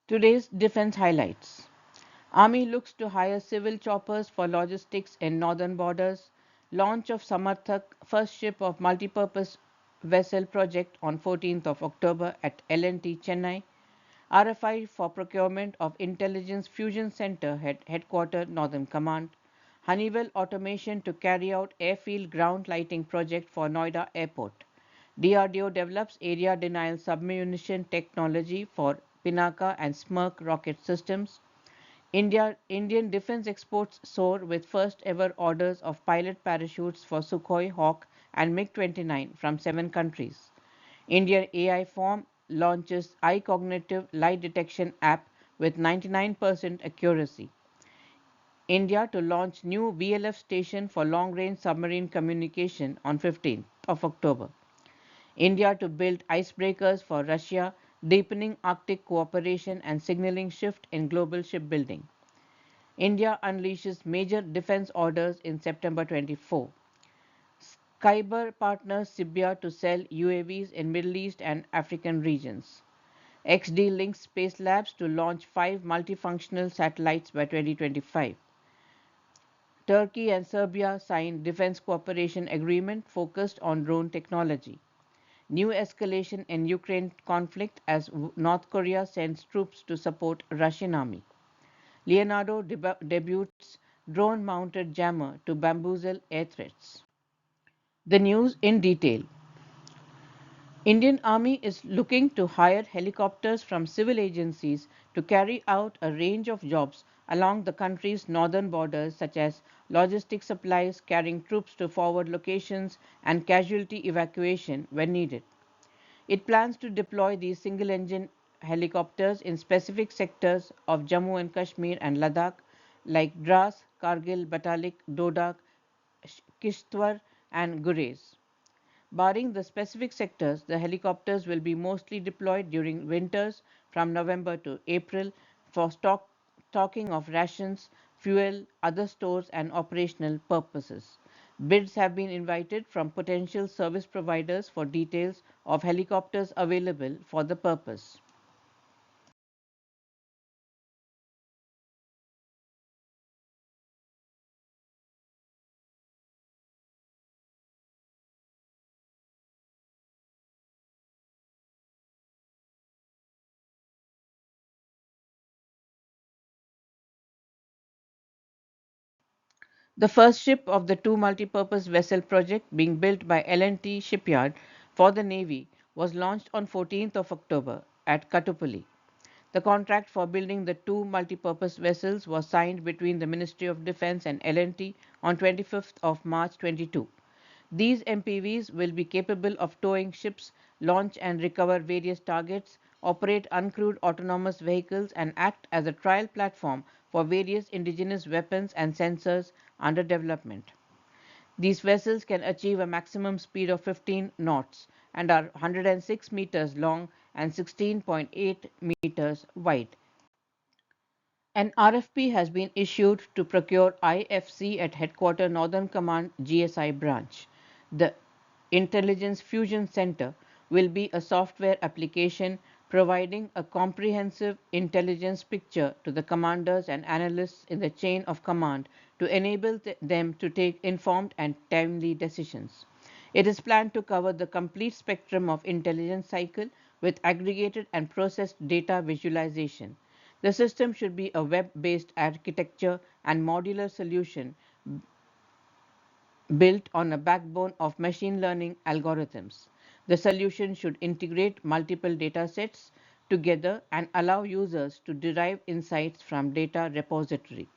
Today's defense highlights. Army looks to hire civil choppers for logistics in northern borders. Launch of SAMARTHAK, first ship of multipurpose vessel project on 14th of October at L&T Chennai. RFI for procurement of Intelligence Fusion Center headquartered Northern Command. Honeywell automation to carry out airfield ground lighting project for Noida Airport. DRDO develops area denial submunition technology for Pinaka and Smirk rocket systems. Indian defense exports soar with first ever orders of pilot parachutes for Sukhoi Hawk and MiG-29 from 7 countries. Indian AI firm launches iCognative lie detection app with 99% accuracy. India to launch new VLF station for long-range submarine communication on 15th of October. India to build icebreakers for Russia, deepening Arctic cooperation and signaling shift in global shipbuilding. India unleashes major defense orders in September 24. Kyber partners Libya to sell UAVs in Middle East and African regions. XDLINX Space Labs to launch 5 multifunctional satellites by 2025. Turkey and Serbia signed defense cooperation agreement focused on drone technology. New escalation in Ukraine conflict as North Korea sends troops to support Russian army. Leonardo debuts drone-mounted jammer to bamboozle air threats. The news in detail. Indian Army is looking to hire helicopters from civil agencies to carry out a range of jobs along the country's northern borders such as logistic supplies, carrying troops to forward locations and casualty evacuation when needed. It plans to deploy these single-engine helicopters in specific sectors of Jammu and Kashmir and Ladakh like Dras, Kargil, Batalik, Dodak, Kishtwar and Gurez. Barring the specific sectors, the helicopters will be mostly deployed during winters from November to April for stocking of rations, fuel, other stores and operational purposes. Bids have been invited from potential service providers for details of helicopters available for the purpose. The first ship of the two multipurpose vessel project being built by L&T Shipyard for the Navy was launched on 14th of October at Kattupalli. The contract for building the two multipurpose vessels was signed between the Ministry of Defence and L&T on 25th of March 22. These MPVs will be capable of towing ships, launch and recover various targets, operate uncrewed autonomous vehicles and act as a trial platform for various indigenous weapons and sensors under development. These vessels can achieve a maximum speed of 15 knots and are 106 meters long and 16.8 meters wide. An RFP has been issued to procure IFC at Headquarter Northern Command GSI branch. The Intelligence Fusion Center will be a software application providing a comprehensive intelligence picture to the commanders and analysts in the chain of command to enable them to take informed and timely decisions. It is planned to cover the complete spectrum of intelligence cycle with aggregated and processed data visualization. The system should be a web-based architecture and modular solution built on a backbone of machine learning algorithms. The solution should integrate multiple datasets together and allow users to derive insights from data repository.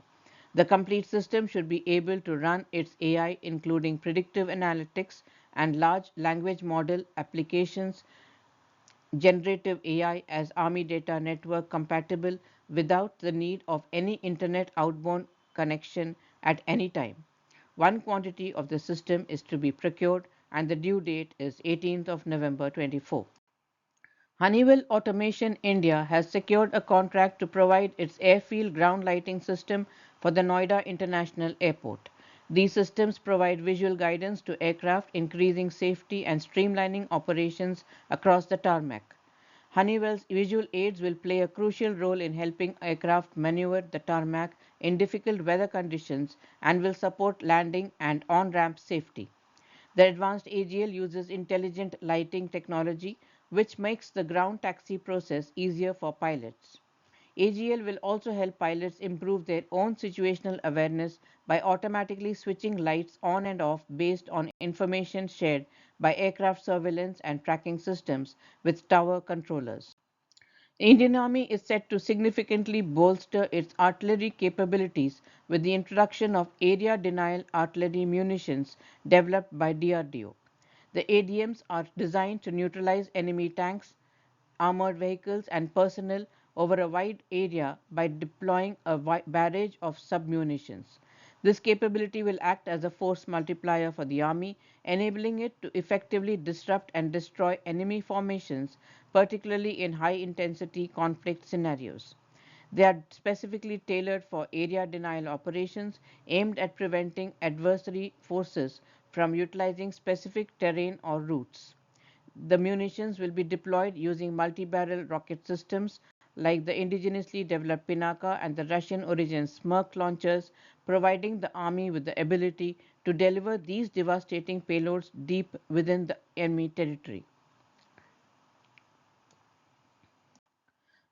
The complete system should be able to run its AI including predictive analytics and large language model applications, generative AI as Army Data Network compatible without the need of any internet outbound connection at any time. One quantity of the system is to be procured and the due date is 18th of November 24. Honeywell Automation India has secured a contract to provide its airfield ground lighting system for the Noida International Airport. These systems provide visual guidance to aircraft, increasing safety and streamlining operations across the tarmac. Honeywell's visual aids will play a crucial role in helping aircraft maneuver the tarmac in difficult weather conditions and will support landing and on-ramp safety. The advanced AGL uses intelligent lighting technology, which makes the ground taxi process easier for pilots. AGL will also help pilots improve their own situational awareness by automatically switching lights on and off based on information shared by aircraft surveillance and tracking systems with tower controllers. The Indian Army is set to significantly bolster its artillery capabilities with the introduction of area denial artillery munitions developed by DRDO. The ADMs are designed to neutralize enemy tanks, armored vehicles, and personnel over a wide area by deploying a barrage of submunitions. This capability will act as a force multiplier for the Army, enabling it to effectively disrupt and destroy enemy formations, particularly in high intensity conflict scenarios. They are specifically tailored for area denial operations aimed at preventing adversary forces from utilizing specific terrain or routes. The munitions will be deployed using multi-barrel rocket systems like the indigenously developed Pinaka and the Russian origin Smerk launchers, providing the Army with the ability to deliver these devastating payloads deep within the enemy territory.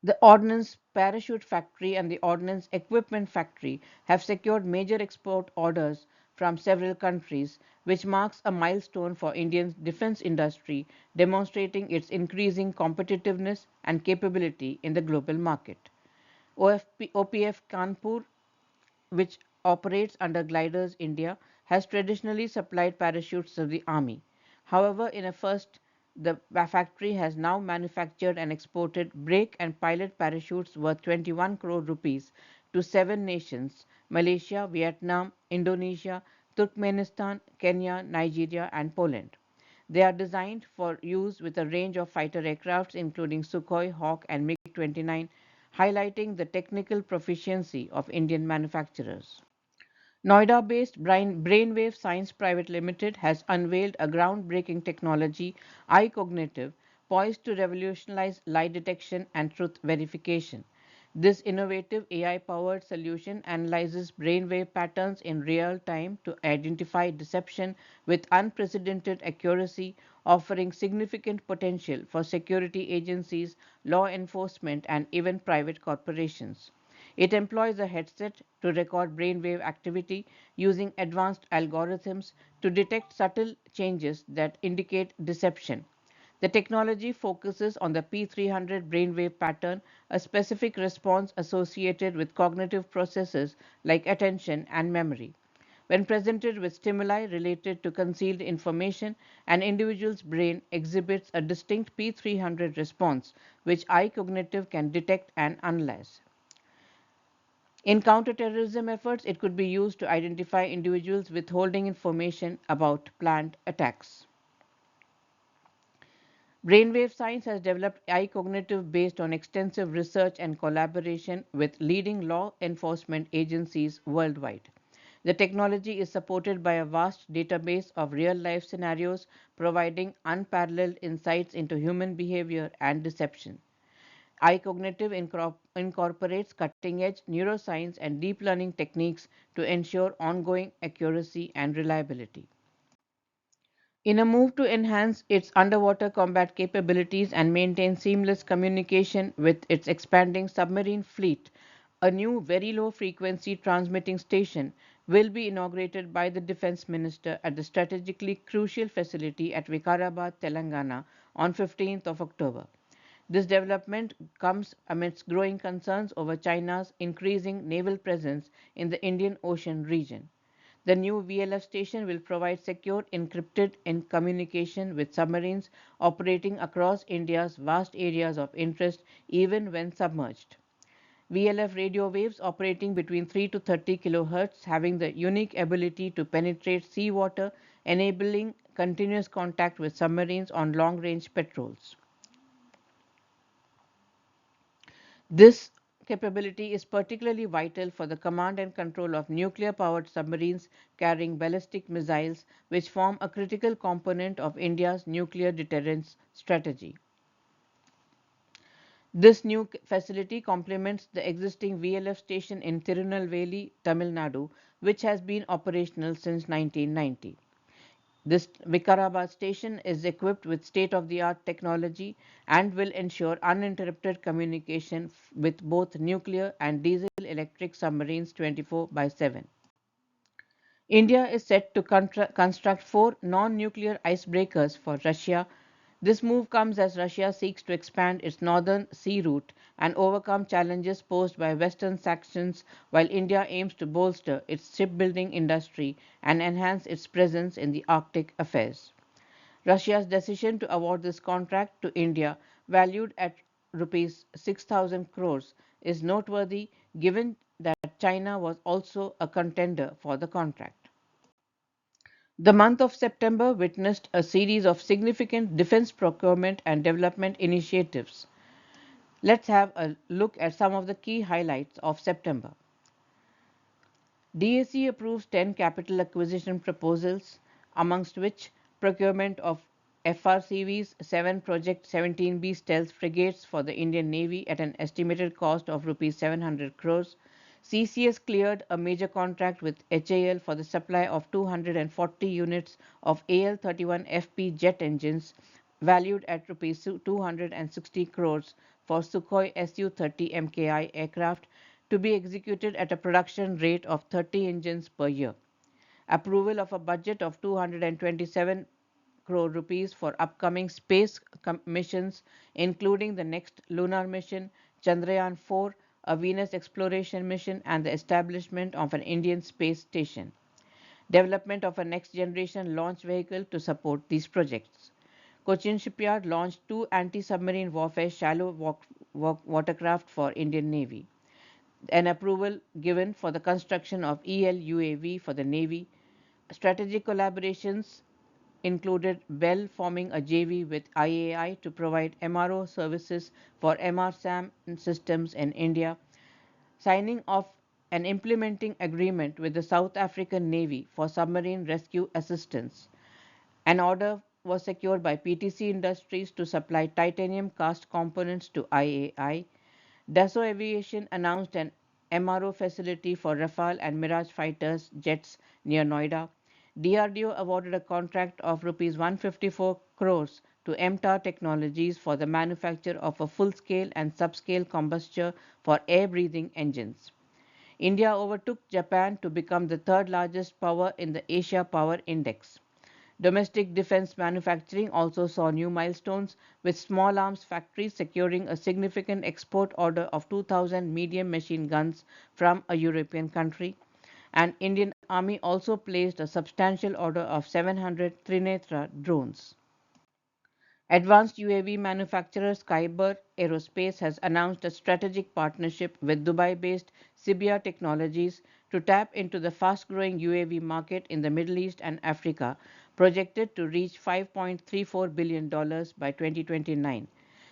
The Ordnance Parachute Factory and the Ordnance Equipment Factory have secured major export orders from several countries, which marks a milestone for India's defense industry, demonstrating its increasing competitiveness and capability in the global market. OPF Kanpur, which operates under Gliders India, has traditionally supplied parachutes to the Army. However, in a first, the factory has now manufactured and exported brake and pilot parachutes worth 21 crore rupees to 7 nations: Malaysia, Vietnam, Indonesia, Turkmenistan, Kenya, Nigeria, and Poland. They are designed for use with a range of fighter aircrafts including Sukhoi, Hawk, and MiG-29, highlighting the technical proficiency of Indian manufacturers. Noida-based Brainwave Science Private Limited has unveiled a groundbreaking technology, iCognitive, poised to revolutionize lie detection and truth verification. This innovative AI-powered solution analyzes brainwave patterns in real time to identify deception with unprecedented accuracy, offering significant potential for security agencies, law enforcement, and even private corporations. It employs a headset to record brainwave activity using advanced algorithms to detect subtle changes that indicate deception. The technology focuses on the P300 brainwave pattern, a specific response associated with cognitive processes like attention and memory. When presented with stimuli related to concealed information, an individual's brain exhibits a distinct P300 response, which iCognitive can detect and analyze. In counterterrorism efforts, it could be used to identify individuals withholding information about planned attacks. Brainwave science has developed iCognitive based on extensive research and collaboration with leading law enforcement agencies worldwide. The technology is supported by a vast database of real life scenarios, providing unparalleled insights into human behavior and deception. iCognitive incorporates cutting edge neuroscience and deep learning techniques to ensure ongoing accuracy and reliability. In a move to enhance its underwater combat capabilities and maintain seamless communication with its expanding submarine fleet, a new very low frequency transmitting station will be inaugurated by the Defence Minister at the strategically crucial facility at Vikarabad, Telangana on 15th of October. This development comes amidst growing concerns over China's increasing naval presence in the Indian Ocean region. The new VLF station will provide secure encrypted communication with submarines operating across India's vast areas of interest even when submerged. VLF radio waves operating between 3 to 30 kHz having the unique ability to penetrate seawater, enabling continuous contact with submarines on long range patrols. This capability is particularly vital for the command and control of nuclear powered submarines carrying ballistic missiles, which form a critical component of India's nuclear deterrence strategy. This new facility complements the existing VLF station in Tirunelveli, Tamil Nadu, which has been operational since 1990. This Vikarabad station is equipped with state-of-the-art technology and will ensure uninterrupted communication with both nuclear and diesel-electric submarines 24 by 7. India is set to construct four non-nuclear icebreakers for Russia. This move comes as Russia seeks to expand its northern sea route and overcome challenges posed by Western sanctions, while India aims to bolster its shipbuilding industry and enhance its presence in the Arctic affairs. Russia's decision to award this contract to India, valued at rupees 6,000 crores, is noteworthy given that China was also a contender for the contract. The month of September witnessed a series of significant defense procurement and development initiatives. Let's have a look at some of the key highlights of September. DAC approves 10 capital acquisition proposals, amongst which procurement of FRCVs, 7 Project 17B stealth frigates for the Indian Navy at an estimated cost of Rs 700 crores. CCS cleared a major contract with HAL for the supply of 240 units of AL-31FP jet engines valued at Rs 260 crores for Sukhoi Su-30 MKI aircraft to be executed at a production rate of 30 engines per year. Approval of a budget of 227 crore rupees for upcoming space missions, including the next lunar mission, Chandrayaan 4, a Venus exploration mission, and the establishment of an Indian space station. Development of a next generation launch vehicle to support these projects. Cochin Shipyard launched two anti-submarine warfare shallow watercraft for Indian Navy. An approval given for the construction of EL-UAV for the Navy. Strategic collaborations included Bell forming a JV with IAI to provide MRO services for MRSAM systems in India, signing of an implementing agreement with the South African Navy for submarine rescue assistance. An order was secured by PTC Industries to supply titanium cast components to IAI. Dassault Aviation announced an MRO facility for Rafale and Mirage fighters jets near Noida. DRDO awarded a contract of Rs 154 crores to MTAR Technologies for the manufacture of a full-scale and subscale combustor for air-breathing engines. India overtook Japan to become the third largest power in the Asia Power Index. Domestic defense manufacturing also saw new milestones, with small arms factories securing a significant export order of 2,000 medium machine guns from a European country. And Indian Army also placed a substantial order of 700 Trinetra drones. Advanced UAV manufacturer Skyber Aerospace has announced a strategic partnership with Dubai-based Sibia Technologies to tap into the fast-growing UAV market in the Middle East and Africa, projected to reach $5.34 billion by 2029.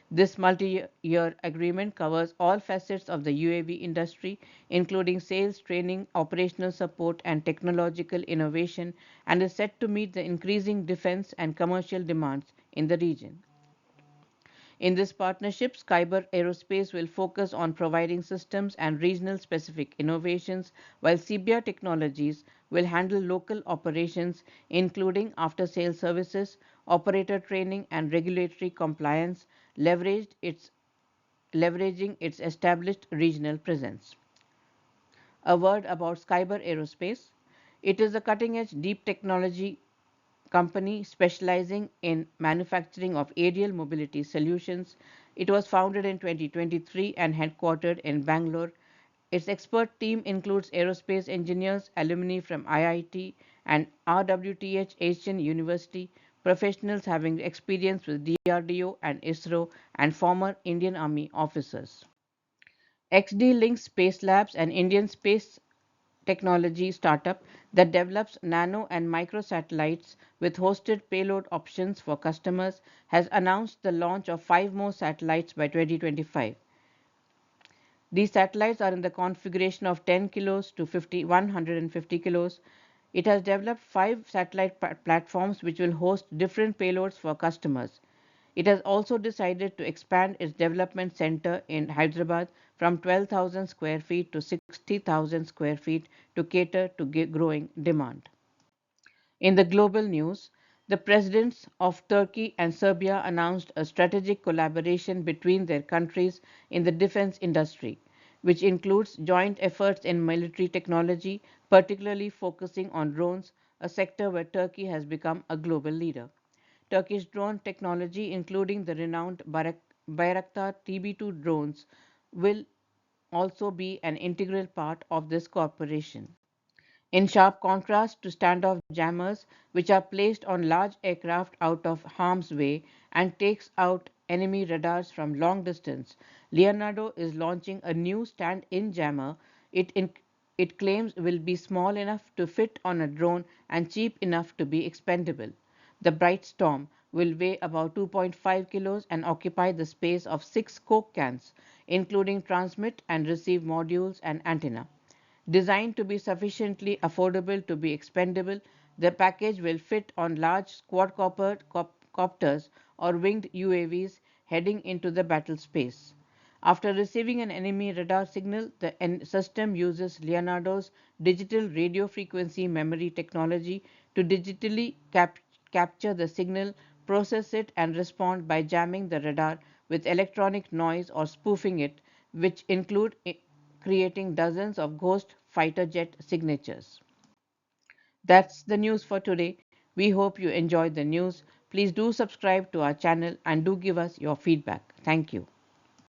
This multi-year agreement covers all facets of the UAV industry, including sales, training, operational support, and technological innovation, and is set to meet the increasing defense and commercial demands in the region. In this partnership, Skyber Aerospace will focus on providing systems and regional specific innovations, while Sibia Technologies will handle local operations, including after-sales services, operator training, and regulatory compliance, leveraging its established regional presence. A word about Skyber Aerospace. It is a cutting-edge deep technology company specializing in manufacturing of aerial mobility solutions. It was founded in 2023 and headquartered in Bangalore. Its expert team includes aerospace engineers, alumni from IIT and RWTH Asian University, professionals having experience with DRDO and ISRO, and former Indian Army officers. XDLINX Space Labs, an Indian space technology startup that develops nano and micro satellites with hosted payload options for customers, has announced the launch of 5 more satellites by 2025. These satellites are in the configuration of 10 kilos to 150 kilos. It has developed 5 satellite platforms which will host different payloads for customers. It has also decided to expand its development center in Hyderabad from 12,000 square feet to 60,000 square feet to cater to growing demand. In the global news, the presidents of Turkey and Serbia announced a strategic collaboration between their countries in the defense industry, which includes joint efforts in military technology, particularly focusing on drones, a sector where Turkey has become a global leader. Turkish drone technology, including the renowned Bayraktar TB2 drones, will also be an integral part of this cooperation. In sharp contrast to standoff jammers, which are placed on large aircraft out of harm's way and takes out enemy radars from long distance, Leonardo is launching a new stand-in jammer. It claims will be small enough to fit on a drone and cheap enough to be expendable. The Bright Storm will weigh about 2.5 kilos and occupy the space of 6 Coke cans, including transmit and receive modules and antenna. Designed to be sufficiently affordable to be expendable, the package will fit on large quadcopters or winged UAVs heading into the battle space. After receiving an enemy radar signal, the system uses Leonardo's digital radio frequency memory technology to digitally capture the signal, process it, and respond by jamming the radar with electronic noise or spoofing it, which include creating dozens of ghost fighter jet signatures. That's the news for today. We hope you enjoyed the news. Please do subscribe to our channel and do give us your feedback. Thank you.